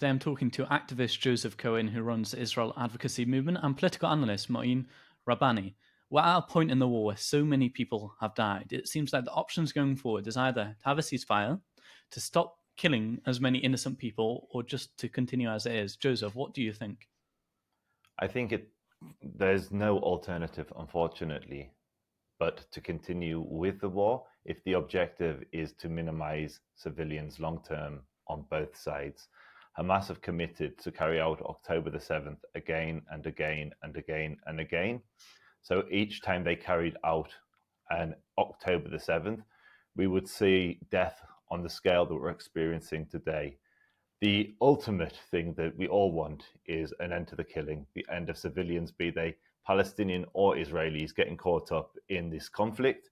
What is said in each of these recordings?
Today I'm talking to activist Joseph Cohen, who runs the Israel Advocacy Movement, and political analyst Mouin Rabbani. We're at a point in the war where so many people have died. It seems like the options going forward is either to have a ceasefire, to stop killing as many innocent people, or just to continue as it is. Joseph, what do you think? I think there's no alternative, unfortunately, but to continue with the war if the objective is to minimize civilians long term on both sides. Hamas have committed to carry out October the 7th again and again and again and again. So each time they carried out an October the 7th, we would see death on the scale that we're experiencing today. The ultimate thing that we all want is an end to the killing, the end of civilians, be they Palestinian or Israelis, getting caught up in this conflict.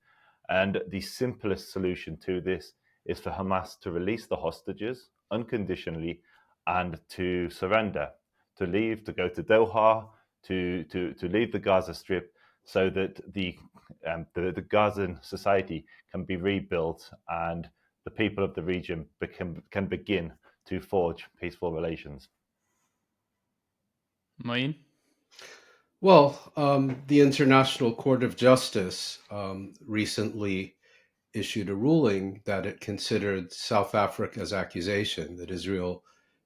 And the simplest solution to this is for Hamas to release the hostages unconditionally and to surrender, to leave, to go to Doha, to leave the Gaza Strip, so that the Gazan society can be rebuilt and the people of the region can begin to forge peaceful relations. Mouin? Well, the International Court of Justice recently issued a ruling that it considered South Africa's accusation that Israel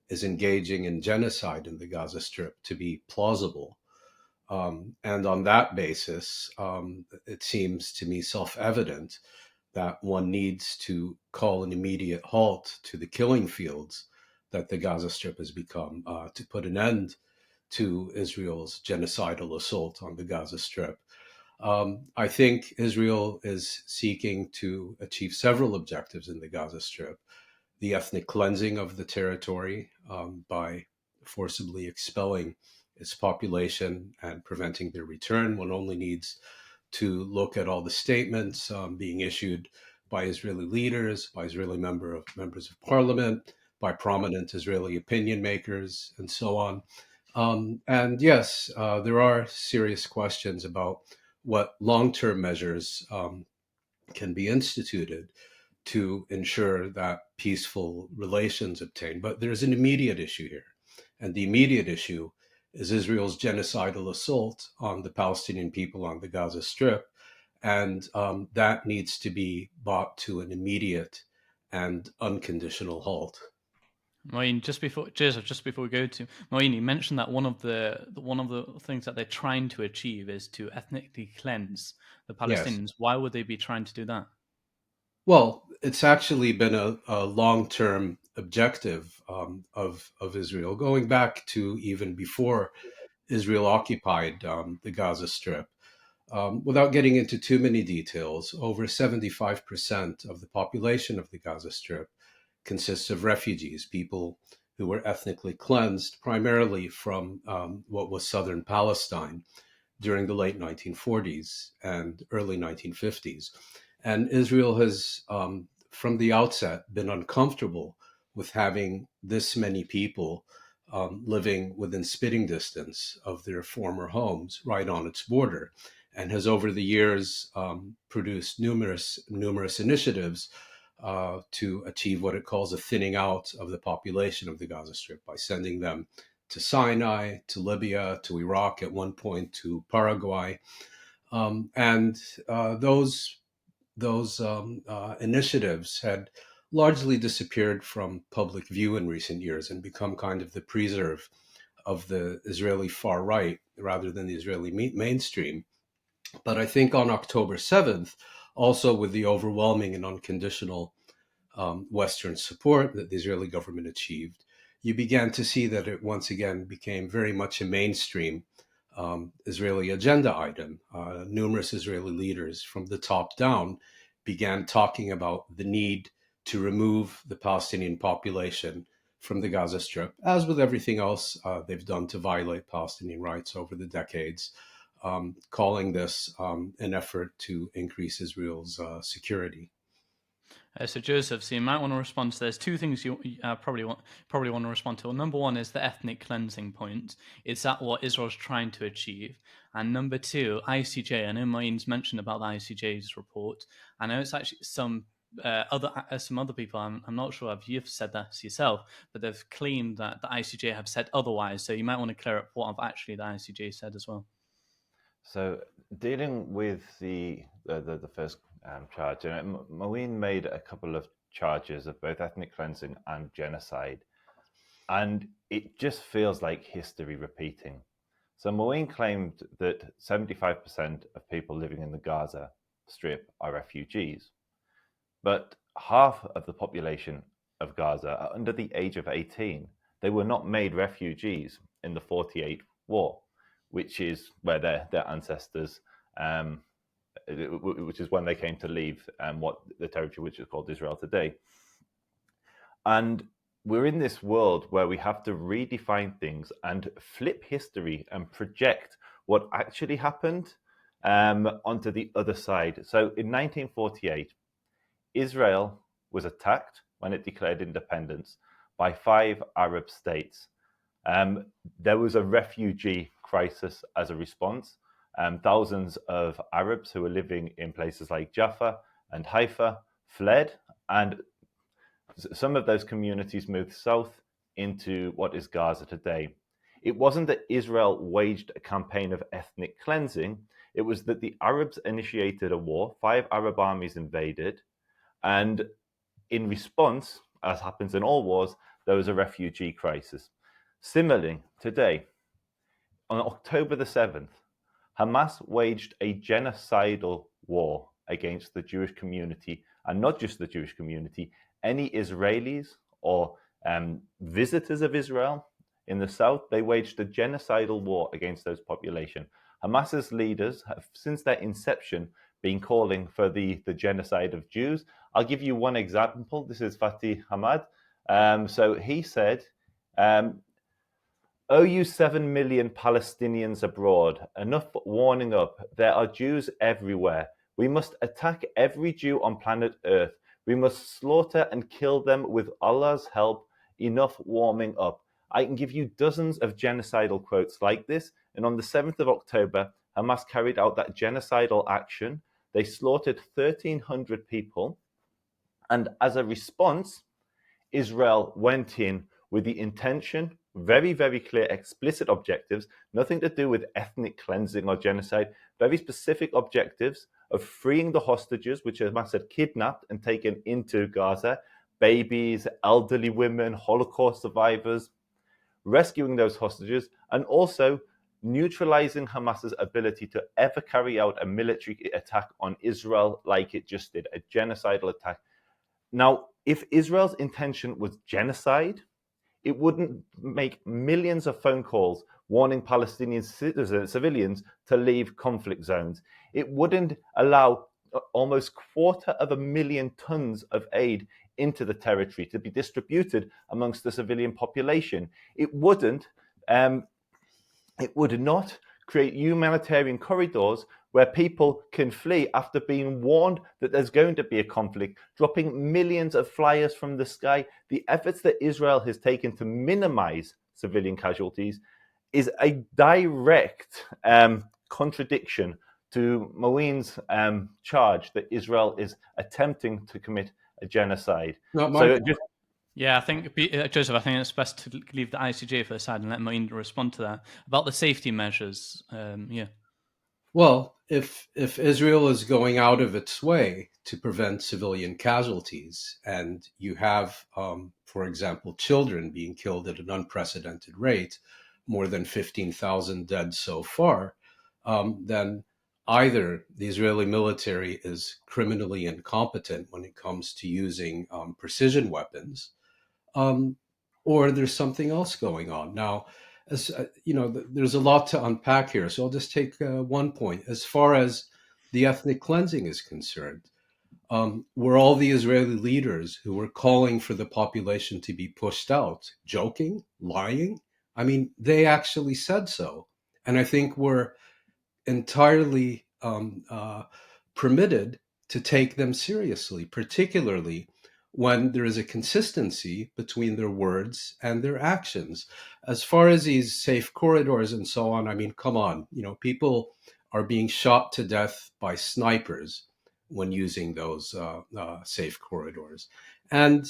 is engaging in genocide in the Gaza Strip to be plausible. And on that basis, it seems to me self evident that one needs to call an immediate halt to the killing fields that the Gaza Strip has become to put an end to Israel's genocidal assault on the Gaza Strip. I think Israel is seeking to achieve several objectives in the Gaza Strip. The ethnic cleansing of the territory by forcibly expelling its population and preventing their return. One only needs to look at all the statements being issued by Israeli leaders, by Israeli members of parliament, by prominent Israeli opinion makers, and so on. And yes, there are serious questions about what long-term measures can be instituted to ensure that peaceful relations obtain. But there's an immediate issue here. And the immediate issue is Israel's genocidal assault on the Palestinian people on the Gaza Strip. And that needs to be brought to an immediate and unconditional halt. Mouin, just before we go to Mouin, you mentioned that one of the things that they're trying to achieve is to ethnically cleanse the Yes. Palestinians. Why would they be trying to do that? Well, it's actually been a long-term objective of Israel, going back to even before Israel occupied the Gaza Strip. Without getting into too many details, over 75% of the population of the Gaza Strip consists of refugees, people who were ethnically cleansed primarily from what was southern Palestine during the late 1940s and early 1950s. And Israel has, from the outset, been uncomfortable with having this many people living within spitting distance of their former homes right on its border, and has over the years produced numerous initiatives to achieve what it calls a thinning out of the population of the Gaza Strip by sending them to Sinai, to Libya, to Iraq, at one point to Paraguay, and those initiatives had largely disappeared from public view in recent years and become kind of the preserve of the Israeli far right rather than the Israeli mainstream. But I think on October 7th, also with the overwhelming and unconditional Western support that the Israeli government achieved, you began to see that it once again became very much a mainstream Israeli agenda item. Numerous Israeli leaders from the top down began talking about the need to remove the Palestinian population from the Gaza Strip, as with everything else they've done to violate Palestinian rights over the decades, calling this an effort to increase Israel's security. So Joseph, so you might want to respond to. There's two things you probably want to respond to. Well, number one is the ethnic cleansing point. Is that what Israel's trying to achieve? And number two, ICJ. I know Mouin's mentioned about the ICJ's report. I know it's actually some some other people, I'm not sure if you've said this yourself, but they've claimed that the ICJ have said otherwise. So you might want to clear up what have actually the ICJ said as well. So dealing with the first charge, Mouin made a couple of charges of both ethnic cleansing and genocide, and it just feels like history repeating. So Mouin claimed that 75% of people living in the Gaza Strip are refugees, but half of the population of Gaza are under the age of 18. They were not made refugees in the 48 war, which is where their ancestors, which is when they came to leave what the territory which is called Israel today. And we're in this world where we have to redefine things and flip history and project what actually happened onto the other side. So in 1948, Israel was attacked when it declared independence by 5 Arab states. There was a refugee crisis as a response. Thousands of Arabs who were living in places like Jaffa and Haifa fled, and some of those communities moved south into what is Gaza today. It wasn't that Israel waged a campaign of ethnic cleansing. It was that the Arabs initiated a war. 5 Arab armies invaded. And in response, as happens in all wars, there was a refugee crisis. Similarly, today, on October the 7th, Hamas waged a genocidal war against the Jewish community, and not just the Jewish community, any Israelis or visitors of Israel in the south. They waged a genocidal war against those population. Hamas's leaders have, since their inception, been calling for the genocide of Jews. I'll give you one example. This is Fatih Hamad. So he said, "Oh, you 7 million Palestinians abroad, enough warning up. There are Jews everywhere. We must attack every Jew on planet Earth. We must slaughter and kill them with Allah's help. Enough warming up." I can give you dozens of genocidal quotes like this. And on the 7th of October, Hamas carried out that genocidal action. They slaughtered 1,300 people. And as a response, Israel went in with the intention, very, very clear, explicit objectives, nothing to do with ethnic cleansing or genocide, very specific objectives of freeing the hostages, which Hamas had kidnapped and taken into Gaza, babies, elderly women, Holocaust survivors, rescuing those hostages, and also neutralizing Hamas's ability to ever carry out a military attack on Israel like it just did, a genocidal attack. Now, if Israel's intention was genocide, it wouldn't make millions of phone calls warning Palestinian civilians to leave conflict zones. It wouldn't allow almost 250,000 tons of aid into the territory to be distributed amongst the civilian population. It wouldn't. It would not create humanitarian corridors where people can flee after being warned that there's going to be a conflict, dropping millions of flyers from the sky. The efforts that Israel has taken to minimize civilian casualties is a direct contradiction to Mouin's charge that Israel is attempting to commit a genocide. Yeah, I think, Joseph, I think it's best to leave the ICJ for the side and let Mouin respond to that. About the safety measures, Well, if Israel is going out of its way to prevent civilian casualties, and you have, for example, children being killed at an unprecedented rate, more than 15,000 dead so far, then either the Israeli military is criminally incompetent when it comes to using precision weapons, or there's something else going on. Now, as there's a lot to unpack here, so I'll just take one point. As far as the ethnic cleansing is concerned, were all the Israeli leaders who were calling for the population to be pushed out joking, lying? I mean, they actually said so, and I think we're entirely permitted to take them seriously, particularly when there is a consistency between their words and their actions. As far as these safe corridors and so on, I mean, come on, people are being shot to death by snipers when using those safe corridors. And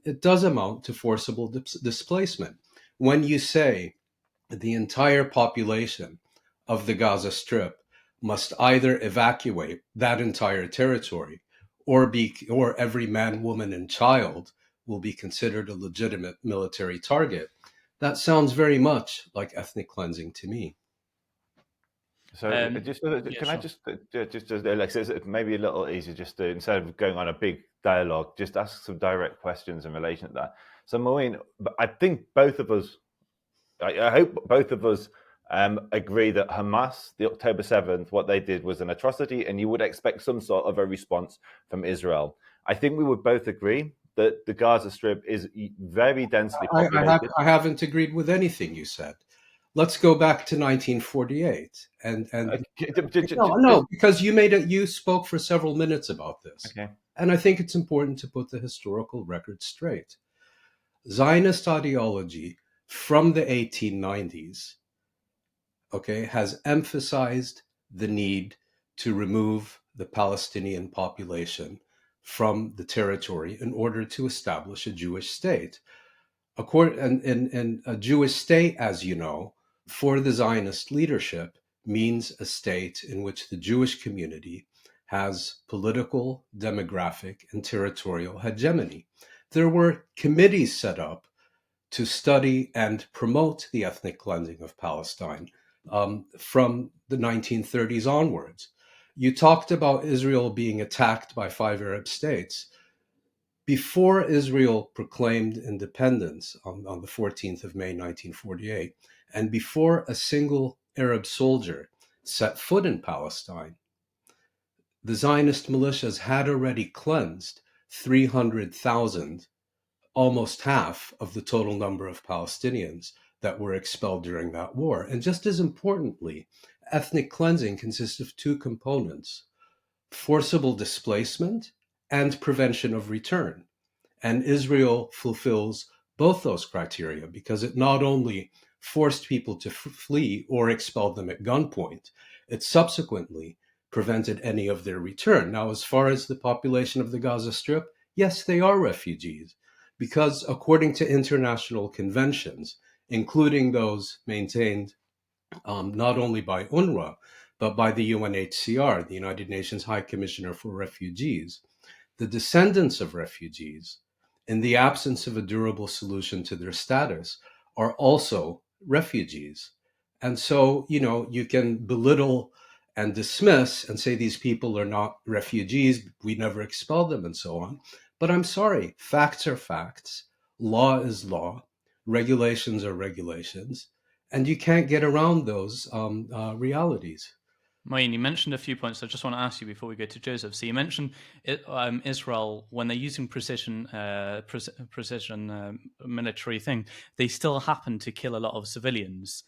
it does amount to forcible displacement. When you say the entire population of the Gaza Strip must either evacuate that entire territory or every man, woman, and child will be considered a legitimate military target. That sounds very much like ethnic cleansing to me. So Yeah, can I sure. just like so it's maybe a little easier just to, instead of going on a big dialogue, just ask some direct questions in relation to that. So Mouin, I think both of us, I hope both of us agree that Hamas, the October 7th, what they did was an atrocity, and you would expect some sort of a response from Israel. I think we would both agree that the Gaza Strip is very densely populated. I haven't agreed with anything you said. Let's go back to 1948 and no, Just because you spoke for several minutes about this, okay. and I think it's important to put the historical record straight. Zionist ideology from the 1890s, okay, has emphasized the need to remove the Palestinian population from the territory in order to establish a Jewish state. And a Jewish state, as you know, for the Zionist leadership means a state in which the Jewish community has political, demographic, and territorial hegemony. There were committees set up to study and promote the ethnic cleansing of Palestine from the 1930s onwards. You talked about Israel being attacked by 5 Arab states. Before Israel proclaimed independence on the 14th of May, 1948, and before a single Arab soldier set foot in Palestine, the Zionist militias had already cleansed 300,000, almost half of the total number of Palestinians that were expelled during that war. And just as importantly, ethnic cleansing consists of two components: forcible displacement and prevention of return. And Israel fulfills both those criteria because it not only forced people to flee or expelled them at gunpoint, it subsequently prevented any of their return. Now, as far as the population of the Gaza Strip, yes, they are refugees because, according to international conventions, including those maintained not only by UNRWA, but by the UNHCR, the United Nations High Commissioner for Refugees, the descendants of refugees, in the absence of a durable solution to their status, are also refugees. And so, you can belittle and dismiss and say these people are not refugees, we never expelled them, and so on. But I'm sorry, facts are facts, law is law, regulations are regulations, and you can't get around those realities. Mouin, you mentioned a few points. I just want to ask you before we go to Joseph. So you mentioned Israel, when they're using precision military thing, they still happen to kill a lot of civilians,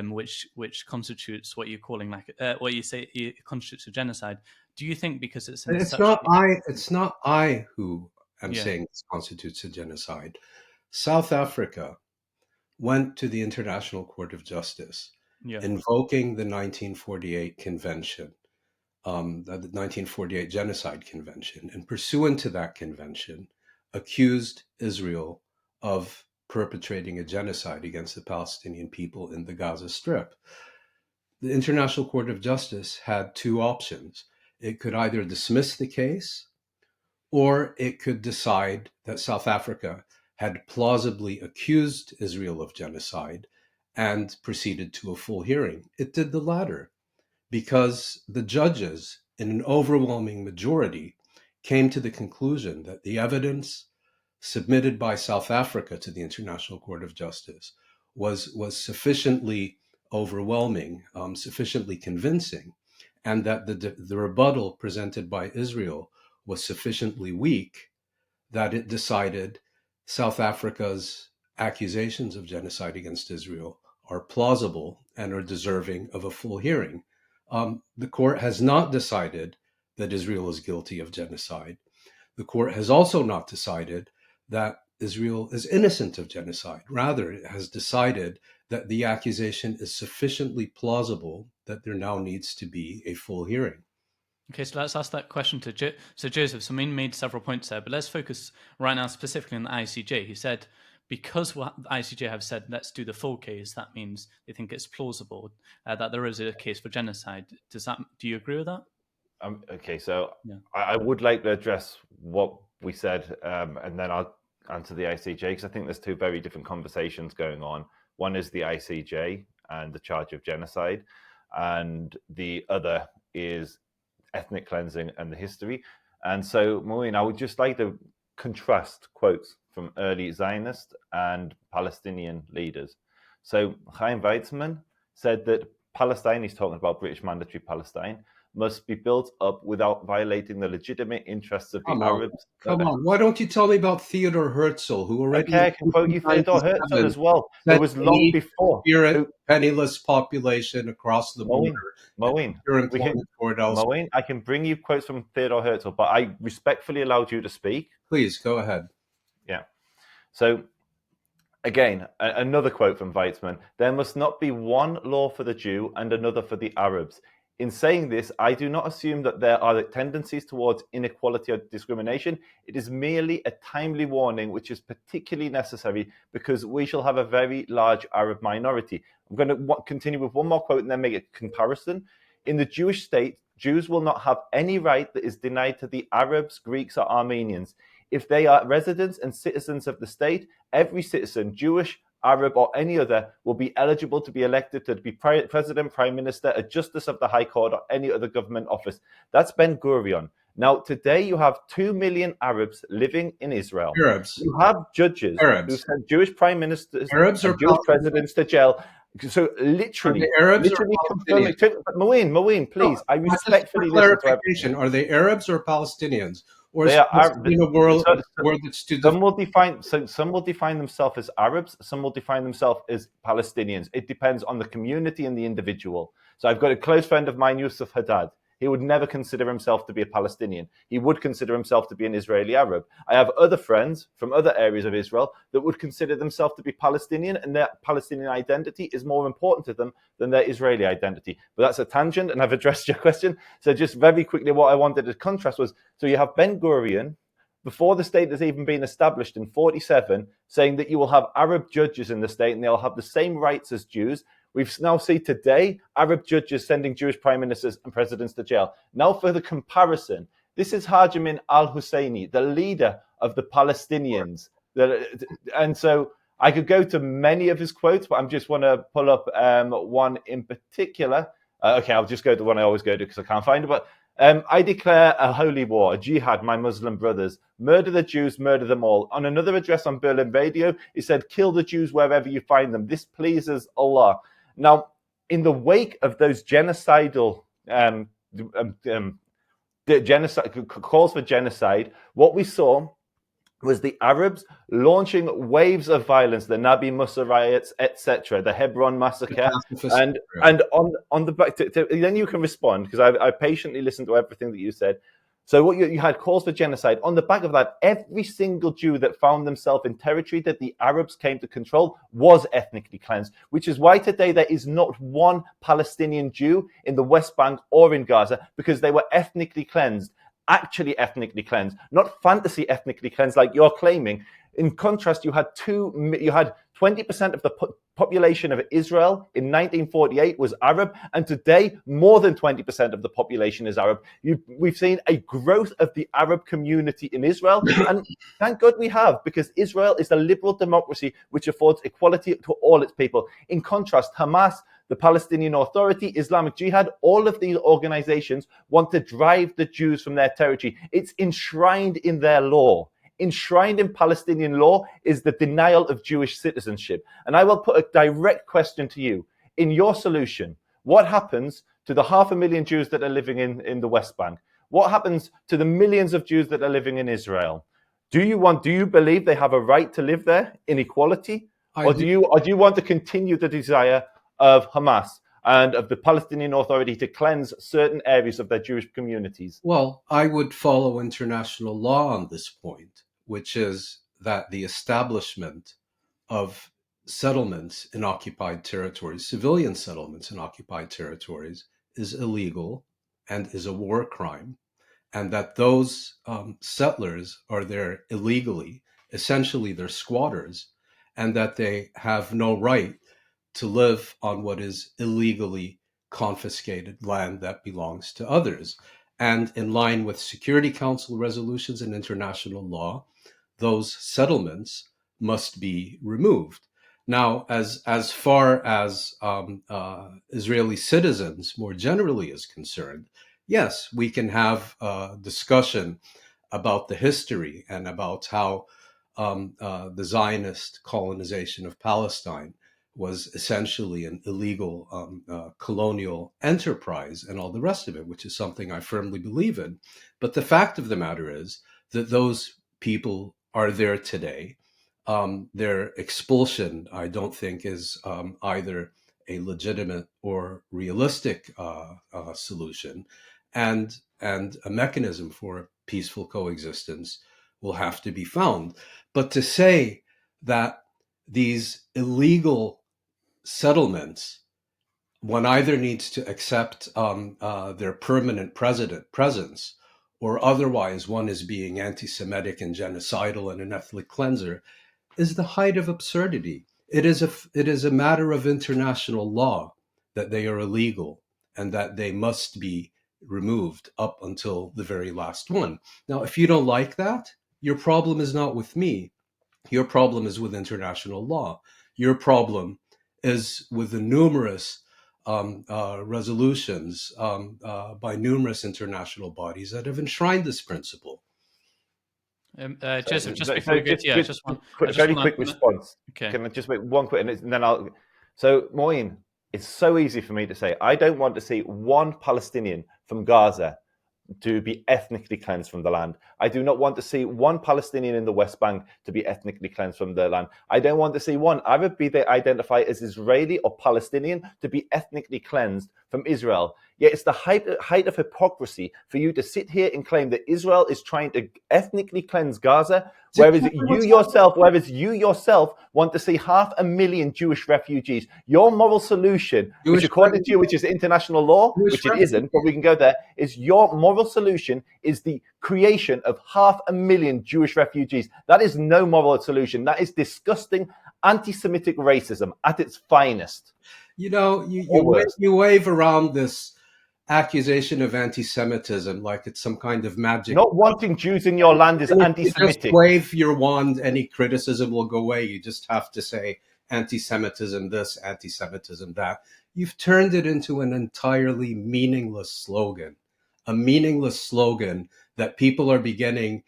which constitutes what you're calling what you say constitutes a genocide. Do you think because it's in It's such not I. It's not I who am yeah saying this constitutes a genocide. South Africa went to the International Court of Justice, yeah invoking the 1948 convention, the 1948 Genocide Convention, and pursuant to that convention, accused Israel of perpetrating a genocide against the Palestinian people in the Gaza Strip. The International Court of Justice had two options. It could either dismiss the case or it could decide that South Africa had plausibly accused Israel of genocide and proceeded to a full hearing. It did the latter because the judges, in an overwhelming majority, came to the conclusion that the evidence submitted by South Africa to the International Court of Justice was sufficiently overwhelming, sufficiently convincing, and that the rebuttal presented by Israel was sufficiently weak that it decided South Africa's accusations of genocide against Israel are plausible and are deserving of a full hearing. The court has not decided that Israel is guilty of genocide. The court has also not decided that Israel is innocent of genocide. Rather, it has decided that the accusation is sufficiently plausible that there now needs to be a full hearing. Okay, so let's ask that question to so Joseph. So Mouin made several points there, but let's focus right now specifically on the ICJ. He said because what the ICJ have said, let's do the full case. That means they think it's plausible that there is a case for genocide. Do you agree with that? Okay, so Yeah. I would like to address what we said, and then I'll answer the ICJ, because I think there's two very different conversations going on. One is the ICJ and the charge of genocide, and the other is ethnic cleansing and the history. And so, Mouin, I would just like to contrast quotes from early Zionist and Palestinian leaders. So Chaim Weizmann said that Palestine, he's talking about British Mandatory Palestine, must be built up without violating the legitimate interests of the Arabs. Come on. Why don't you tell me about Theodor Herzl, who already Okay, I can quote you Theodor Herzl as well. It was long before. Penniless population across the border. Mouin, I can bring you quotes from Theodor Herzl, but I respectfully allowed you to speak. Please, go ahead. Yeah. So, again, another quote from Weizmann: there must not be one law for the Jew and another for the Arabs. In saying this, I do not assume that there are tendencies towards inequality or discrimination. It is merely a timely warning which is particularly necessary because we shall have a very large Arab minority. I'm going to continue with one more quote and then make a comparison. In the Jewish state, Jews will not have any right that is denied to the Arabs, Greeks, or Armenians. If they are residents and citizens of the state, every citizen, Jewish, Arab, or any other, will be eligible to be elected to be president, prime minister, a justice of the High Court, or any other government office. That's Ben Gurion. Now, today you have 2 million Arabs living in Israel. Arabs. You have judges who send Jewish prime ministers Arabs and Jewish presidents to jail. So literally confirming. Mouin, please, I respectfully listen to everything. Are they Arabs or Palestinians? Or they are in a world that's too some will define themselves as Arabs, some will define themselves as Palestinians. It depends on the community and the individual. So I've got a close friend of mine, Yusuf Haddad. He would never consider himself to be a Palestinian. He would consider himself to be an Israeli Arab. I have other friends from other areas of Israel that would consider themselves to be Palestinian, and their Palestinian identity is more important to them than their Israeli identity. But that's a tangent, and I've addressed your question. So just very quickly, what I wanted to contrast was, so you have Ben Gurion, before the state has even been established in 1947, saying that you will have Arab judges in the state and they'll have the same rights as Jews. We've now seen today Arab judges sending Jewish prime ministers and presidents to jail. Now for the comparison, this is Hajamin al-Husseini, the leader of the Palestinians. And so I could go to many of his quotes, but I just want to pull up one in particular. Okay, I'll just go to the one I always go to because I can't find it. But I declare a holy war, a jihad, my Muslim brothers. Murder the Jews, murder them all. On another address on Berlin radio, he said, kill the Jews wherever you find them. This pleases Allah. Now, in the wake of those genocidal genocide calls for genocide, what we saw was the Arabs launching waves of violence, the Nabi Musa riots, etc., the Hebron massacre, and on the back. Then you can respond because I patiently listened to everything that you said. So what you had calls for genocide. On the back of that, every single Jew that found themselves in territory that the Arabs came to control was ethnically cleansed, which is why today there is not one Palestinian Jew in the West Bank or in Gaza, because they were ethnically cleansed, actually ethnically cleansed, not fantasy ethnically cleansed like you're claiming. In contrast, you had 20% of the population of Israel in 1948 was Arab, and today more than 20% of the population is Arab. We've seen a growth of the Arab community in Israel, and thank God we have, because Israel is a liberal democracy which affords equality to all its people. In contrast, Hamas, the Palestinian Authority, Islamic Jihad, all of these organizations want to drive the Jews from their territory. It's enshrined in their law. Enshrined in Palestinian law is the denial of Jewish citizenship. And I will put a direct question to you. In your solution, what happens to the 500,000 Jews that are living in the West Bank? What happens to the millions of Jews that are living in Israel? Do you believe they have a right to live there in equality? Or do you want to continue the desire of Hamas and of the Palestinian Authority to cleanse certain areas of their Jewish communities? Well, I would follow international law on this point, which is that the establishment of settlements in occupied territories, civilian settlements in occupied territories, is illegal and is a war crime, and that those settlers are there illegally. Essentially, they're squatters, and that they have no right to live on what is illegally confiscated land that belongs to others. And in line with Security Council resolutions and international law, those settlements must be removed. Now, as far as Israeli citizens more generally is concerned, yes, we can have a discussion about the history and about how the Zionist colonization of Palestine was essentially an illegal colonial enterprise and all the rest of it, which is something I firmly believe in. But the fact of the matter is that those people are there today. Their expulsion, I don't think, is either a legitimate or realistic solution, and a mechanism for peaceful coexistence will have to be found. But to say that these illegal settlements, one either needs to accept their permanent presence, or otherwise one is being anti-Semitic and genocidal and an ethnic cleanser, is the height of absurdity. It is a matter of international law that they are illegal and that they must be removed up until the very last one. Now, if you don't like that, your problem is not with me. Your problem is with international law. Your problem is with the numerous resolutions by numerous international bodies that have enshrined this principle. Joseph, just before we go, very quick response. Okay. Can I just make one quick, and then I'll. So, Mouin, it's so easy for me to say, I don't want to see one Palestinian from Gaza to be ethnically cleansed from the land. I do not want to see one Palestinian in the West Bank to be ethnically cleansed from the land. I don't want to see one, either be they identify as Israeli or Palestinian, to be ethnically cleansed from Israel. Yet it's the height of hypocrisy for you to sit here and claim that Israel is trying to ethnically cleanse Gaza, whereas you yourself want to see 500,000 Jewish refugees. Your moral solution, which according to you, which is international law, which it isn't, but we can go there, is your moral solution is the creation of 500,000 Jewish refugees. That is no moral solution. That is disgusting anti-Semitic racism at its finest. You know, you wave around this accusation of anti-Semitism like it's some kind of magic. Not wanting Jews in your land is anti-Semitic. You just wave your wand, any criticism will go away. You just have to say anti-Semitism this, anti-Semitism that. You've turned it into an entirely meaningless slogan, a meaningless slogan that people are beginning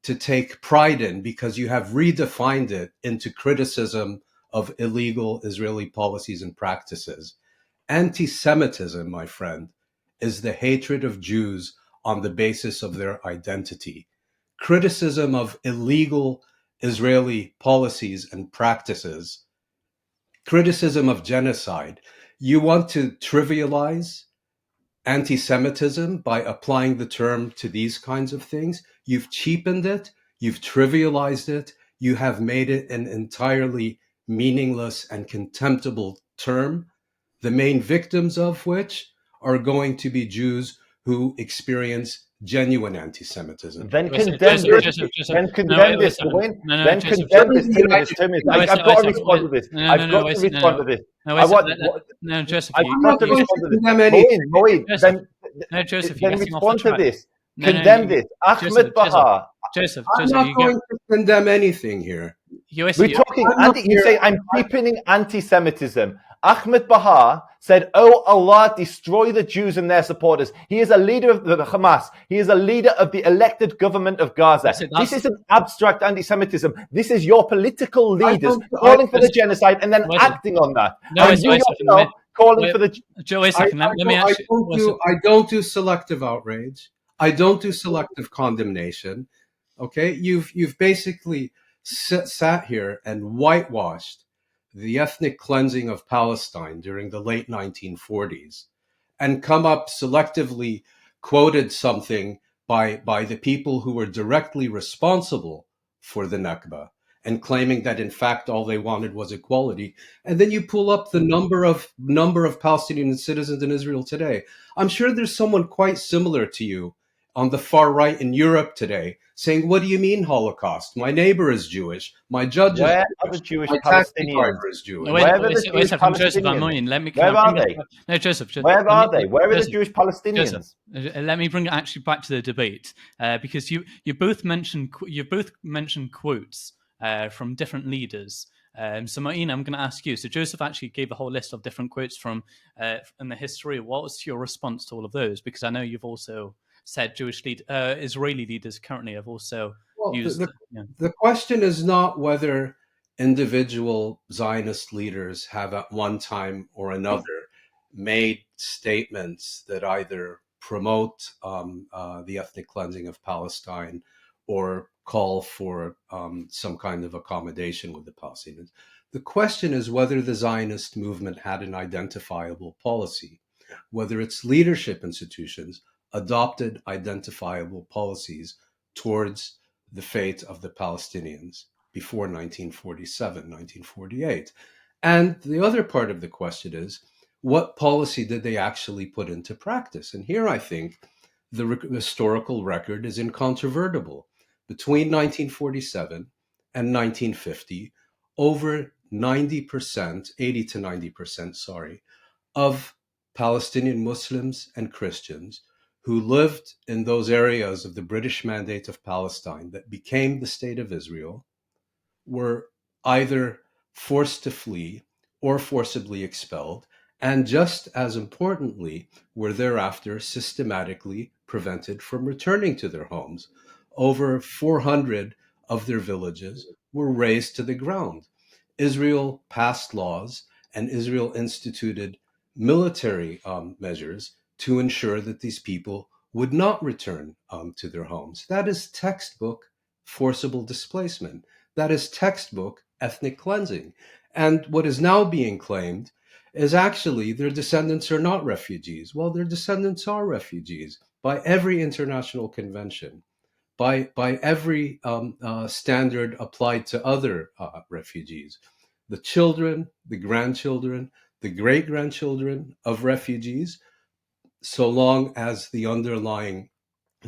to take pride in because you have redefined it into criticism of illegal Israeli policies and practices. Anti-Semitism, my friend, is the hatred of Jews on the basis of their identity. Criticism of illegal Israeli policies and practices, criticism of genocide. You want to trivialize anti-Semitism by applying the term to these kinds of things. You've cheapened it, you've trivialized it, you have made it an entirely meaningless and contemptible term, the main victims of which are going to be Jews who experience genuine anti-Semitism. Then condemn this. Then condemn this. Then condemn this. I've got to respond to this. I've got to respond to this. No, Joseph. I've got to respond to this. Then respond to this. Condemn this. Ahmed Bahar. Joseph, I'm not going to condemn anything here. We're talking. You say I'm cheapening anti-Semitism. Ahmed Bahar said, "Oh Allah, destroy the Jews and their supporters." He is a leader of the Hamas. He is a leader of the elected government of Gaza. This isn't abstract anti-Semitism. This is your political leaders calling for the genocide and then acting on that. And you yourself calling for the. Joe, wait a second. Let me ask you. I don't do selective outrage. I don't do selective condemnation. Okay, you've basically sat here and whitewashed the ethnic cleansing of Palestine during the late 1940s and come up selectively quoted something by the people who were directly responsible for the Nakba and claiming that in fact all they wanted was equality. And then you pull up the number of Palestinian citizens in Israel today. I'm sure there's someone quite similar to you on the far right in Europe today saying, what do you mean Holocaust? My neighbor is Jewish. My judge is Where are the Jewish. Jewish My taxi Palestinians? driver is Jewish. No, Where are the wait a Jewish second, Joseph. I'm Palestinians? Mouin. Can Where I are bring they? it? No, Joseph. Where are they? Where are the Jewish Palestinians? Joseph, let me bring it actually back to the debate because you both mentioned quotes from different leaders. So, Mouin, I'm going to ask you. So, Joseph actually gave a whole list of different quotes from in the history. What was your response to all of those? Because I know you've also said Israeli leaders currently have also Well, used. the question is not whether individual Zionist leaders have at one time or another made statements that either promote the ethnic cleansing of Palestine or call for some kind of accommodation with the Palestinians. The question is whether the Zionist movement had an identifiable policy, whether its leadership institutions adopted identifiable policies towards the fate of the Palestinians before 1947, 1948. And the other part of the question is, what policy did they actually put into practice? And here I think the historical record is incontrovertible. Between 1947 and 1950, over 90%, 80 to 90%, sorry, of Palestinian Muslims and Christians who lived in those areas of the British Mandate of Palestine that became the State of Israel were either forced to flee or forcibly expelled, and just as importantly, were thereafter systematically prevented from returning to their homes. Over 400 of their villages were razed to the ground. Israel passed laws and Israel instituted military measures to ensure that these people would not return to their homes. That is textbook forcible displacement. That is textbook ethnic cleansing. And what is now being claimed is actually their descendants are not refugees. Well, their descendants are refugees by every international convention, by every standard applied to other refugees. The children, the grandchildren, the great grandchildren of refugees, so long as the underlying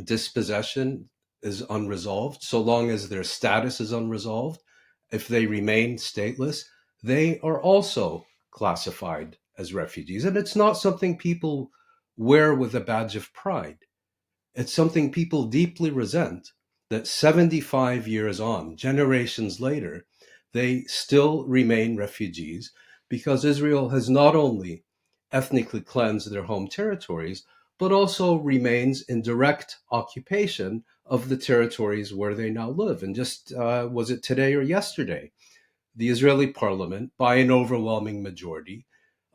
dispossession is unresolved, so long as their status is unresolved, if they remain stateless, they are also classified as refugees. And it's not something people wear with a badge of pride. It's something people deeply resent that 75 years on, generations later, they still remain refugees because Israel has not only ethnically cleansed their home territories, but also remains in direct occupation of the territories where they now live. And just was it today or yesterday? The Israeli parliament, by an overwhelming majority,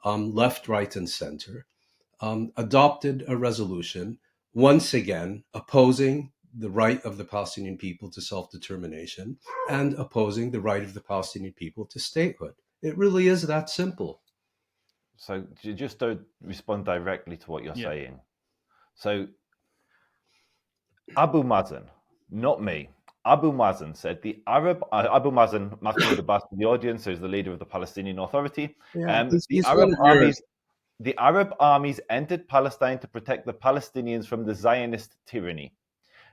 left, right, and center, adopted a resolution once again opposing the right of the Palestinian people to self-determination and opposing the right of the Palestinian people to statehood. It really is that simple. So just to respond directly to what you're saying. So Abu Mazen, not me. Abu Mazen said Abu Mazen, Mahmoud Abbas, the audience, who's the leader of the Palestinian Authority. The Arab armies entered Palestine to protect the Palestinians from the Zionist tyranny.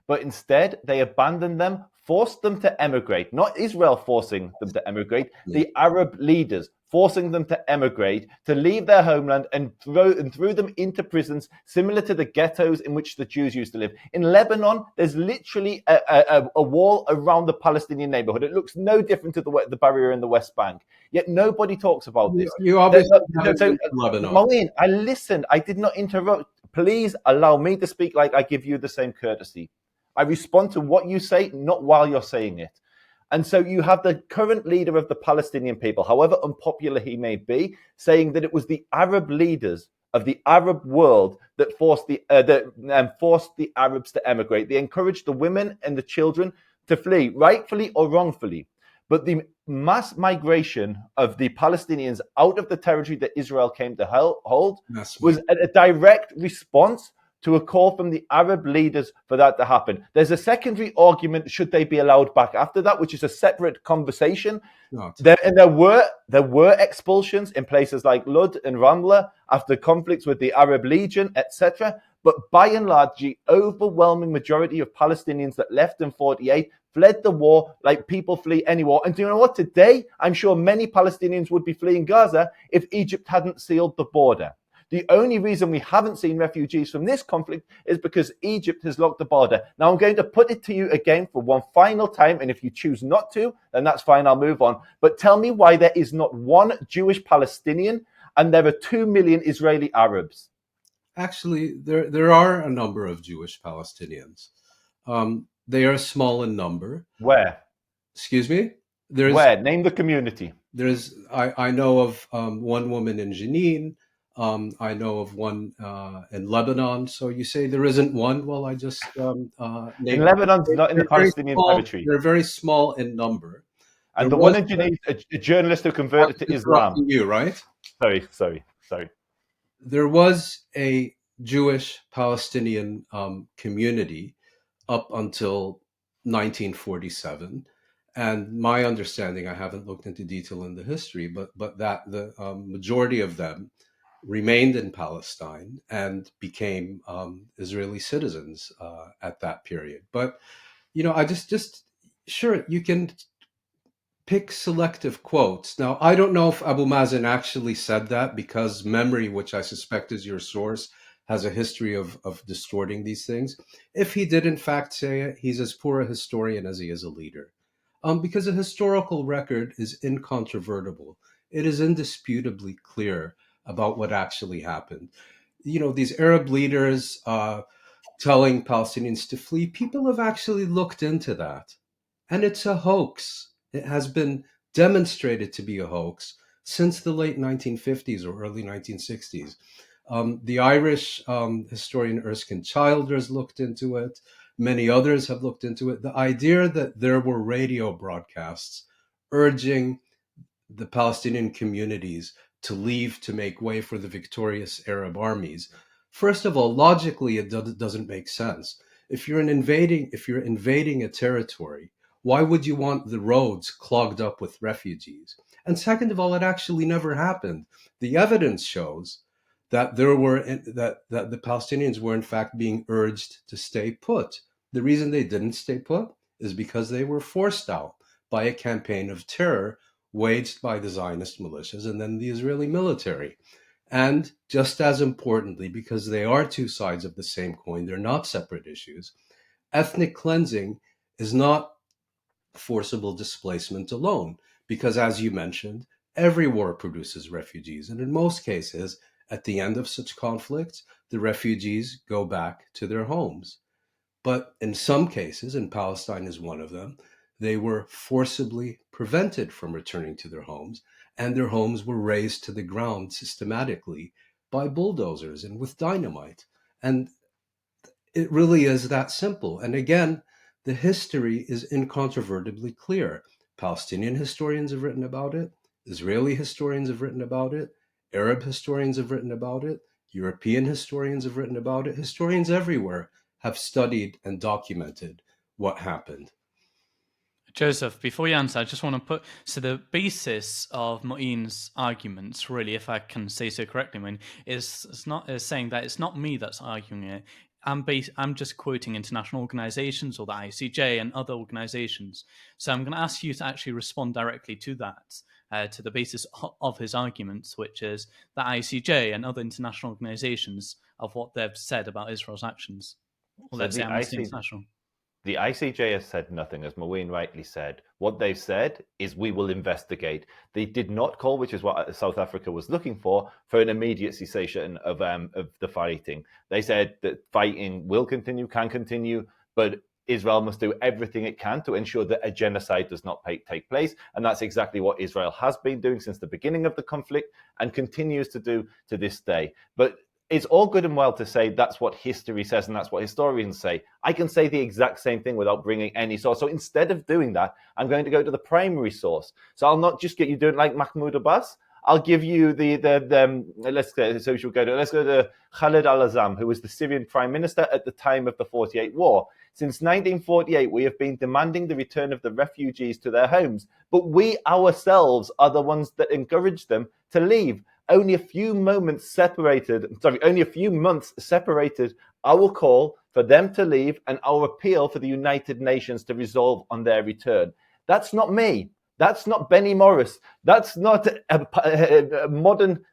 But instead, they abandoned them, forced them to emigrate. Not Israel forcing them to emigrate, the Arab leaders forcing them to emigrate, to leave their homeland and threw them into prisons similar to the ghettos in which the Jews used to live. In Lebanon, there's literally a wall around the Palestinian neighborhood. It looks no different to the barrier in the West Bank. Yet nobody talks about this. You obviously haven't been to Lebanon. Mouin, I listened. I did not interrupt. Please allow me to speak like I give you the same courtesy. I respond to what you say, not while you're saying it. And so you have the current leader of the Palestinian people, however unpopular he may be, saying that it was the Arab leaders of the Arab world that forced the Arabs to emigrate. They encouraged the women and the children to flee, rightfully or wrongfully. But the mass migration of the Palestinians out of the territory that Israel came to hold was a direct response to a call from the Arab leaders for that to happen. There's a secondary argument, should they be allowed back after that, which is a separate conversation. There were expulsions in places like Lud and Ramla after conflicts with the Arab Legion, etc. But by and large, the overwhelming majority of Palestinians that left in 48 fled the war like people flee any war. And do you know what? Today, I'm sure many Palestinians would be fleeing Gaza if Egypt hadn't sealed the border. The only reason we haven't seen refugees from this conflict is because Egypt has locked the border. Now, I'm going to put it to you again for one final time, and if you choose not to, then that's fine, I'll move on. But tell me why there is not one Jewish Palestinian and there are 2 million Israeli Arabs. Actually, there are a number of Jewish Palestinians. They are small in number. Where? Excuse me? Where? Name the community. I know of one woman in Jenin. I know of one in Lebanon. So you say there isn't one? Well, I just in Lebanon's not in the Palestinian territory. They're very small in number. And the one in Jenin, a journalist who converted to Islam. You, right? Sorry. There was a Jewish Palestinian community up until 1947. And my understanding, I haven't looked into detail in the history, but that the majority of them remained in Palestine and became Israeli citizens at that period. But, I just sure, you can pick selective quotes. Now, I don't know if Abu Mazen actually said that, because memory, which I suspect is your source, has a history of distorting these things. If he did in fact say it, he's as poor a historian as he is a leader. Because a historical record is incontrovertible. It is indisputably clear about what actually happened. These Arab leaders telling Palestinians to flee, people have actually looked into that. And it's a hoax. It has been demonstrated to be a hoax since the late 1950s or early 1960s. The Irish historian Erskine Childers looked into it. Many others have looked into it. The idea that there were radio broadcasts urging the Palestinian communities to leave to make way for the victorious Arab armies. First of all, logically, it doesn't make sense. If you're invading a territory, why would you want the roads clogged up with refugees? And second of all, it actually never happened. The evidence shows that that the Palestinians were in fact being urged to stay put. The reason they didn't stay put is because they were forced out by a campaign of terror waged by the Zionist militias and then the Israeli military. And just as importantly, because they are two sides of the same coin, they're not separate issues, ethnic cleansing is not forcible displacement alone, because as you mentioned, every war produces refugees. And in most cases, at the end of such conflicts, the refugees go back to their homes. But in some cases, and Palestine is one of them, they were forcibly prevented from returning to their homes, and their homes were razed to the ground systematically by bulldozers and with dynamite. And it really is that simple. And again, the history is incontrovertibly clear. Palestinian historians have written about it. Israeli historians have written about it. Arab historians have written about it. European historians have written about it. Historians everywhere have studied and documented what happened. Joseph, before you answer, I just want to put, so the basis of Mouin's arguments, really, if I can say so correctly, Mouin, is saying that it's not me that's arguing it. I'm just quoting international organizations or the ICJ and other organizations. So I'm going to ask you to actually respond directly to that, to the basis of his arguments, which is the ICJ and other international organizations of what they've said about Israel's actions. Or let's say Amnesty International. The ICJ has said nothing, as Mouin rightly said. What they've said is we will investigate. They did not call, which is what South Africa was looking for an immediate cessation of the fighting. They said that fighting will continue, can continue, but Israel must do everything it can to ensure that a genocide does not take place. And that's exactly what Israel has been doing since the beginning of the conflict and continues to do to this day. But it's all good and well to say that's what history says and that's what historians say. I can say the exact same thing without bringing any source. So instead of doing that, I'm going to go to the primary source. So I'll not just get you doing like Mahmoud Abbas. I'll give you let's go to Khalid al-Azam, who was the Syrian prime minister at the time of the 48 war. Since 1948, we have been demanding the return of the refugees to their homes, but we ourselves are the ones that encourage them to leave. Only a few months separated our call for them to leave and our appeal for the United Nations to resolve on their return. That's not me. That's not Benny Morris. That's not a modern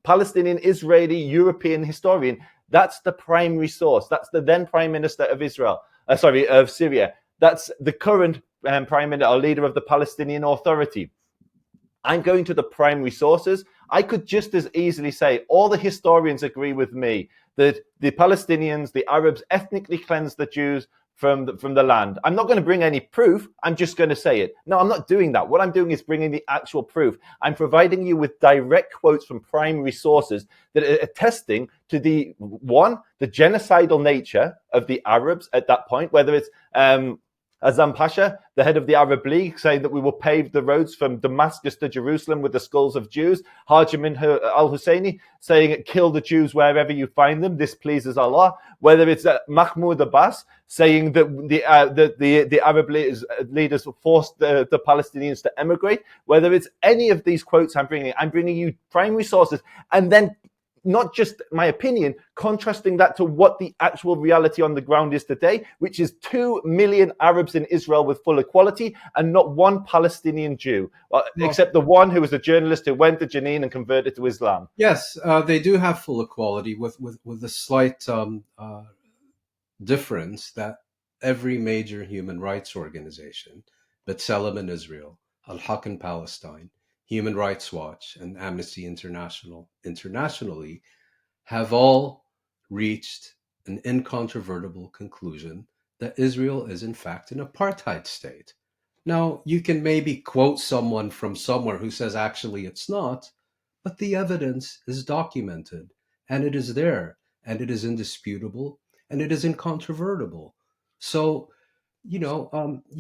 Palestinian, Israeli, European historian. That's the primary source. That's the then Prime Minister of of Syria. That's the current Prime Minister or leader of the Palestinian Authority. I'm going to the primary sources. I could just as easily say all the historians agree with me that the Palestinians, the Arabs, ethnically cleansed the Jews from the land. I'm not going to bring any proof. I'm just going to say it. No, I'm not doing that. What I'm doing is bringing the actual proof. I'm providing you with direct quotes from primary sources that are attesting to the genocidal nature of the Arabs at that point, whether it's Azam Pasha, the head of the Arab League, saying that we will pave the roads from Damascus to Jerusalem with the skulls of Jews. Hajimin al-Husseini saying, kill the Jews wherever you find them. This pleases Allah. Whether it's Mahmoud Abbas saying that the Arab leaders forced the Palestinians to emigrate. Whether it's any of these quotes I'm bringing you primary sources, and then not just my opinion, contrasting that to what the actual reality on the ground is today, which is 2 million Arabs in Israel with full equality and not one Palestinian Jew, except the one who was a journalist who went to Jenin and converted to Islam. Yes, they do have full equality with the slight difference that every major human rights organization, B'Tselem in Israel, Al-Haq in Palestine, Human Rights Watch, and Amnesty International internationally have all reached an incontrovertible conclusion that Israel is in fact an apartheid state. Now, you can maybe quote someone from somewhere who says actually it's not, but the evidence is documented and it is there and it is indisputable and it is incontrovertible. So, you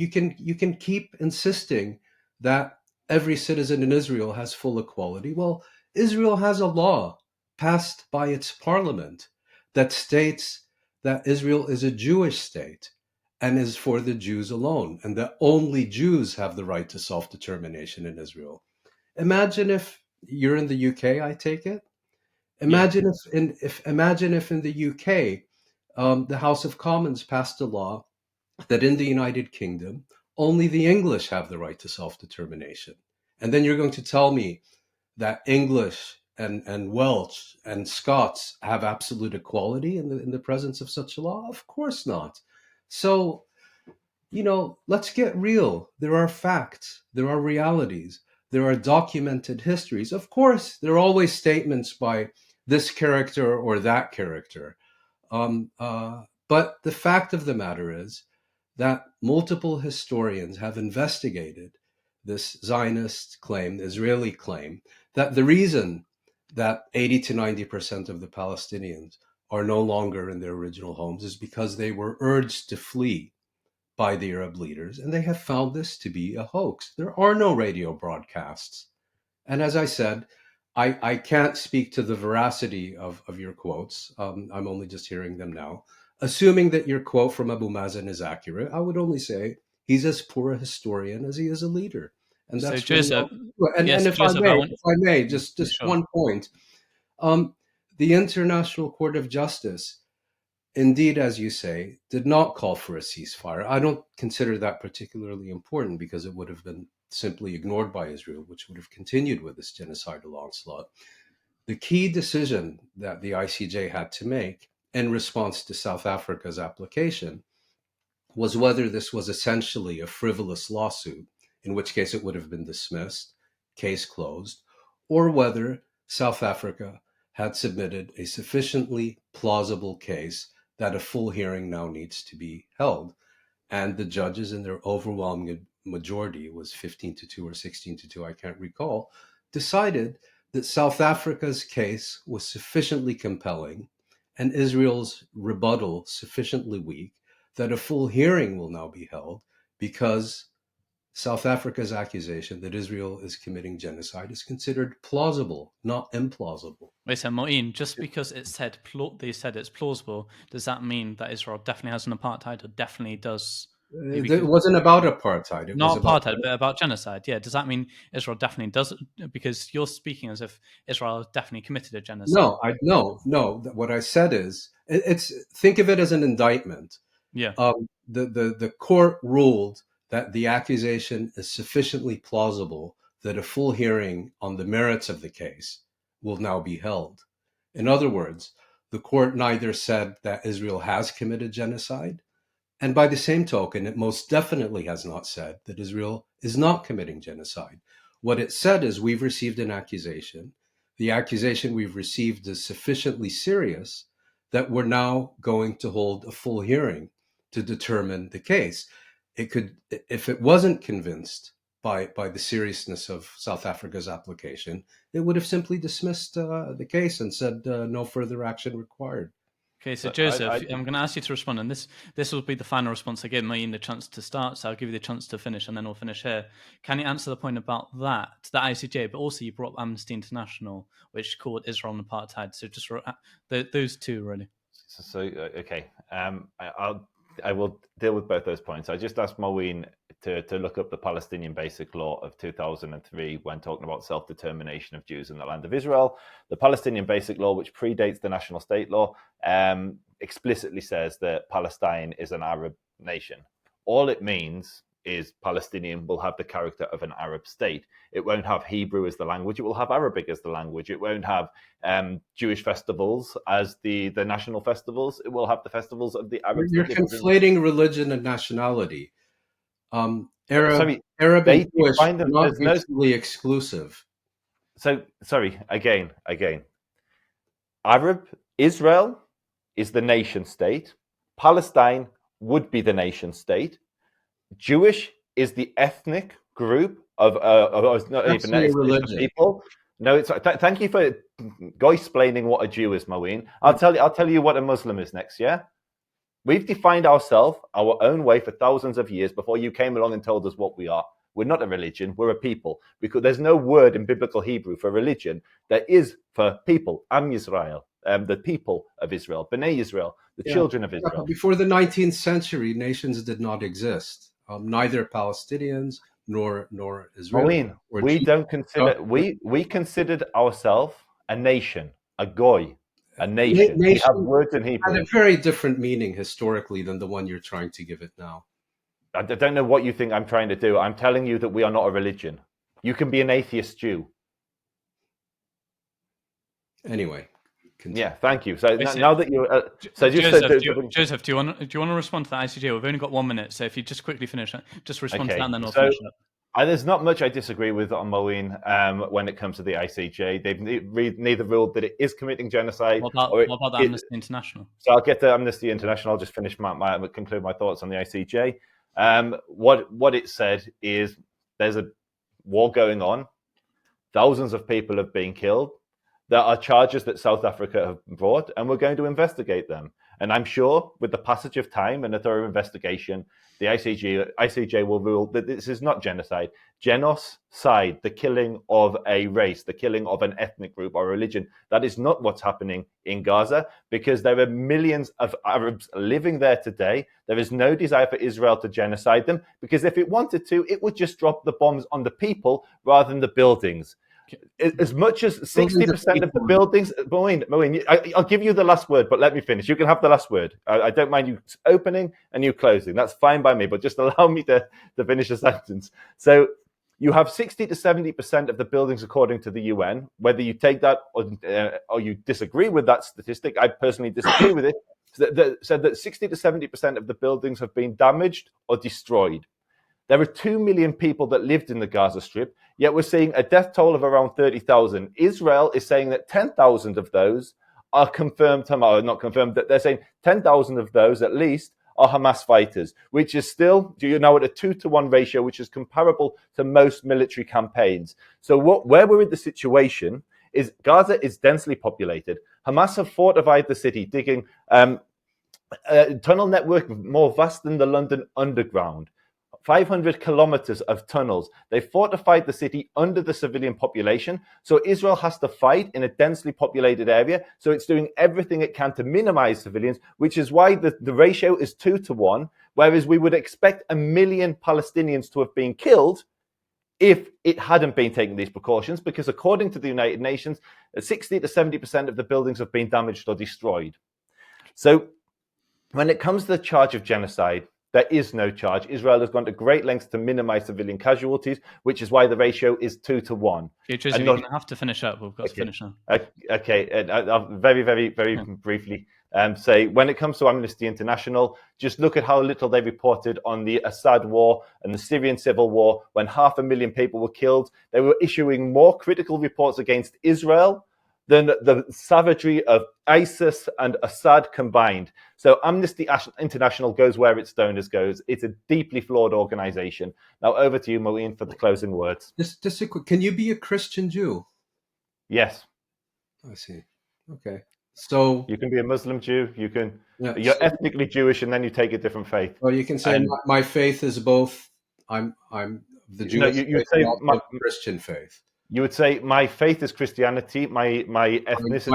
can keep insisting that every citizen in Israel has full equality. Well, Israel has a law passed by its parliament that states that Israel is a Jewish state and is for the Jews alone, and that only Jews have the right to self-determination in Israel. Imagine if you're in the UK, I take it. Imagine if in the UK, the House of Commons passed a law that in the United Kingdom, only the English have the right to self-determination. And then you're going to tell me that English and Welsh and Scots have absolute equality in the presence of such a law? Of course not. So, let's get real. There are facts, there are realities, there are documented histories. Of course, there are always statements by this character or that character. But the fact of the matter is that multiple historians have investigated this Zionist claim, the Israeli claim, that the reason that 80 to 90% of the Palestinians are no longer in their original homes is because they were urged to flee by the Arab leaders, and they have found this to be a hoax. There are no radio broadcasts. And as I said, I can't speak to the veracity of your quotes. I'm only just hearing them now. Assuming that your quote from Abu Mazen is accurate, I would only say he's as poor a historian as he is a leader. And that's so Joseph, and if I may, just sure. one point. The International Court of Justice, indeed, as you say, did not call for a ceasefire. I don't consider that particularly important because it would have been simply ignored by Israel, which would have continued with this genocidal onslaught. The key decision that the ICJ had to make in response to South Africa's application was whether this was essentially a frivolous lawsuit, in which case it would have been dismissed, case closed, or whether South Africa had submitted a sufficiently plausible case that a full hearing now needs to be held. And the judges, in their overwhelming majority, was 15-2 or 16-2, I can't recall, decided that South Africa's case was sufficiently compelling and Israel's rebuttal sufficiently weak that a full hearing will now be held because South Africa's accusation that Israel is committing genocide is considered plausible, not implausible. Wait, so Mouin, just because they said it's plausible, does that mean that Israel definitely has an apartheid or definitely does? Maybe It wasn't about apartheid. It was not about apartheid, but about genocide. Yeah, does that mean Israel definitely does it? Because you're speaking as if Israel has definitely committed a genocide. no. What I said is, it's think of it as an indictment. Yeah. The court ruled that the accusation is sufficiently plausible that a full hearing on the merits of the case will now be held. In other words, the court neither said that Israel has committed genocide, and by the same token, it most definitely has not said that Israel is not committing genocide. What it said is we've received an accusation. The accusation we've received is sufficiently serious that we're now going to hold a full hearing to determine the case. It could, if it wasn't convinced by the seriousness of South Africa's application, it would have simply dismissed the case and said no further action required. Okay, so Joseph, I'm going to ask you to respond, and this will be the final response. I gave Mouin the chance to start, so I'll give you the chance to finish, and then we'll finish here. Can you answer the point about that, the ICJ, but also you brought up Amnesty International, which called Israel an apartheid. So just those two, really. So okay, I will deal with both those points. I just asked Mouin to look up the Palestinian Basic Law of 2003 when talking about self-determination of Jews in the land of Israel. The Palestinian Basic Law, which predates the national state law, explicitly says that Palestine is an Arab nation. All it means is Palestinian will have the character of an Arab state. It won't have Hebrew as the language. It will have Arabic as the language. It won't have Jewish festivals as the national festivals. It will have the festivals of the Arabs. You're conflating religion and nationality. Arab they and Jewish are them, not mutually exclusive. So, sorry, again. Israel is the nation state. Palestine would be the nation state. Jewish is the ethnic group of not even ethnic people. No, it's thank you for explaining what a Jew is, Mouin. I'll tell you what a Muslim is next. Yeah, we've defined ourselves our own way for thousands of years before you came along and told us what we are. We're not a religion, we're a people. Because there's no word in biblical Hebrew for religion. There is for people, Am Yisrael, the people of Israel, Bnei Israel, the children of Israel. Before the 19th century, nations did not exist. Neither Palestinians nor Israel. Mouin, we don't consider we considered ourselves a nation, a goy, a nation. We have words in Hebrew. Had a very different meaning historically than the one you're trying to give it now. I don't know what you think I'm trying to do. I'm telling you that we are not a religion. You can be an atheist Jew. Anyway. Continue. Yeah, thank you. So now that you're, Joseph, do you want to respond to the ICJ? We've only got 1 minute, so if you just quickly finish, just respond to that, and then we'll finish up. There's not much I disagree with on Mouin when it comes to the ICJ. They've neither ruled that it is committing genocide. What about the Amnesty International? So I'll get to Amnesty International. I'll just finish conclude my thoughts on the ICJ. What it said is there's a war going on. Thousands of people have been killed. There are charges that South Africa have brought, and we're going to investigate them. And I'm sure with the passage of time and a thorough investigation, the ICJ will rule that this is not genocide. Genocide, the killing of a race, the killing of an ethnic group or religion. That is not what's happening in Gaza, because there are millions of Arabs living there today. There is no desire for Israel to genocide them, because if it wanted to, it would just drop the bombs on the people rather than the buildings. As much as 60% of the buildings, Mouin, I'll give you the last word, but let me finish. You can have the last word. I don't mind you opening and you closing. That's fine by me, but just allow me to finish a sentence. So you have 60 to 70% of the buildings, according to the UN, whether you take that or you disagree with that statistic. I personally disagree with it. Said that 60 to 70% of the buildings have been damaged or destroyed. There are 2 million people that lived in the Gaza Strip, yet we're seeing a death toll of around 30,000. Israel is saying that 10,000 of those are confirmed, or not confirmed, that they're saying 10,000 of those at least are Hamas fighters, which is still, at a 2-to-1 ratio, which is comparable to most military campaigns. So where we're in the situation is Gaza is densely populated. Hamas have fortified the city, digging a tunnel network more vast than the London Underground. 500 kilometers of tunnels. They fortified the city under the civilian population. So Israel has to fight in a densely populated area. So it's doing everything it can to minimize civilians, which is why the ratio is 2-1, whereas we would expect 1 million Palestinians to have been killed if it hadn't been taking these precautions, because according to the United Nations, 60 to 70% of the buildings have been damaged or destroyed. So when it comes to the charge of genocide, there is no charge. Israel has gone to great lengths to minimize civilian casualties, which is why the ratio is 2-1. Okay, Joseph, you're going to have to finish up. We've got to finish now. Okay, I'll very briefly say, when it comes to Amnesty International, just look at how little they reported on the Assad war and the Syrian civil war. When 500,000 people were killed, they were issuing more critical reports against Israel than the savagery of ISIS and Assad combined. So Amnesty International goes where its donors goes. It's a deeply flawed organization. Now over to you, Mouin, for the closing words. Just a quick, can you be a Christian Jew? Yes. I see. Okay. So you can be a Muslim Jew, you're ethnically Jewish, and then you take a different faith. Well, you can say my faith is both. I'm the Jewish faith and also the Christian faith. You would say my faith is Christianity. My ethnicity.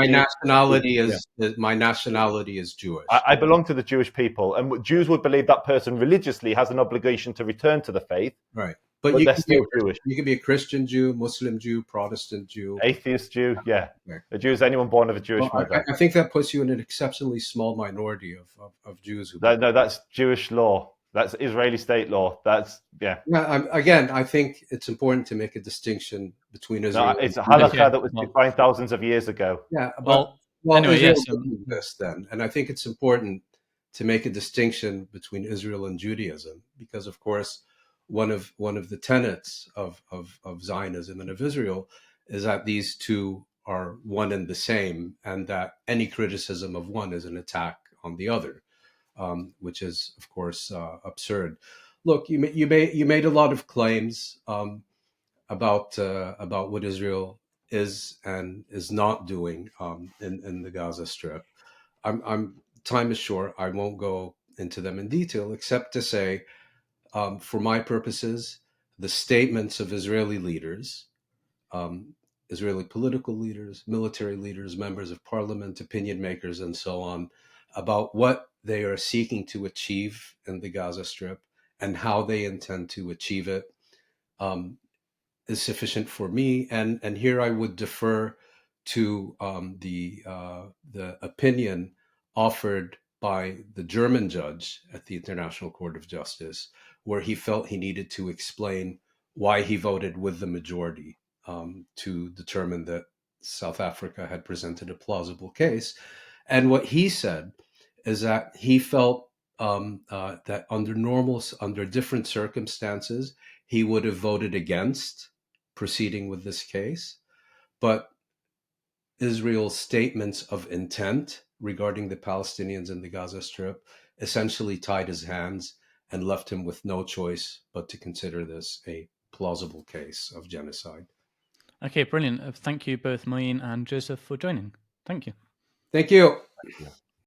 My nationality is Jewish. I belong to the Jewish people, and Jews would believe that person religiously has an obligation to return to the faith. Right, but they're still Jewish. You can be a Christian Jew, Muslim Jew, Protestant Jew, atheist Jew. Yeah, right. A Jew is anyone born of a Jewish mother. I think that puts you in an exceptionally small minority of Jews. No, that's Jewish law. That's Israeli state law. Again, I think it's important to make a distinction between Israel. No, it's a halakha that was defined thousands of years ago. Yeah, well, anyway, Israel didn't exist then, and I think it's important to make a distinction between Israel and Judaism, because, of course, one of the tenets of Zionism and of Israel is that these two are one and the same, and that any criticism of one is an attack on the other. Which is, of course, absurd. Look, you made a lot of claims about what Israel is and is not doing in the Gaza Strip. Time is short. I won't go into them in detail, except to say, for my purposes, the statements of Israeli leaders, Israeli political leaders, military leaders, members of parliament, opinion makers, and so on, about what they are seeking to achieve in the Gaza Strip and how they intend to achieve it is sufficient for me. And here I would defer to the opinion offered by the German judge at the International Court of Justice, where he felt he needed to explain why he voted with the majority to determine that South Africa had presented a plausible case. And what he said is that he felt that under different circumstances, he would have voted against proceeding with this case. But Israel's statements of intent regarding the Palestinians in the Gaza Strip essentially tied his hands and left him with no choice but to consider this a plausible case of genocide. Okay, brilliant. Thank you both, Mouin and Joseph, for joining. Thank you. Thank you. Thank you.